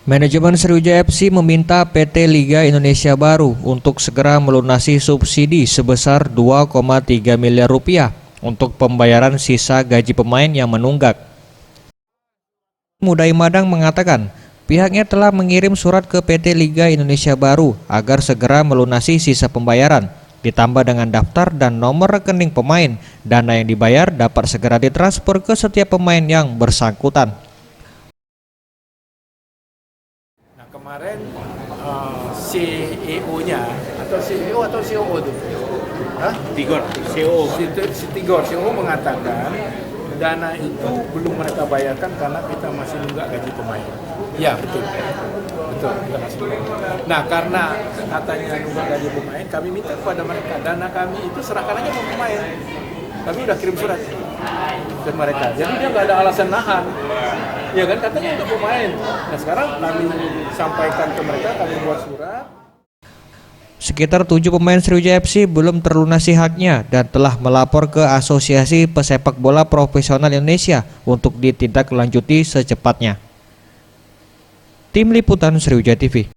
Manajemen Sriwijaya FC meminta PT Liga Indonesia Baru untuk segera melunasi subsidi sebesar 2,3 miliar rupiah untuk pembayaran sisa gaji pemain yang menunggak. Mudai Madang mengatakan, pihaknya telah mengirim surat ke PT Liga Indonesia Baru agar segera melunasi sisa pembayaran, ditambah dengan daftar dan nomor rekening pemain. Dana yang dibayar dapat segera ditransfer ke setiap pemain yang bersangkutan. Kemarin CEO-nya atau CEO atau COO itu, CEO mengatakan dana itu belum mereka bayarkan karena kita masih nunggak gaji pemain. Ya betul, kita masih nunggak. Nah karena katanya nunggak gaji pemain, kami minta kepada mereka dana kami itu serahkan aja ke pemain. Kami udah kirim surat ke mereka, jadi dia nggak ada alasan nahan. Ya kan katanya untuk pemain. Nah sekarang kami sampaikan ke mereka, kami buat surat. Sekitar 7 pemain Sriwijaya FC belum terlunasi haknya dan telah melapor ke Asosiasi Pesepak Bola Profesional Indonesia untuk ditindaklanjuti secepatnya. Tim Liputan Sriwijaya TV.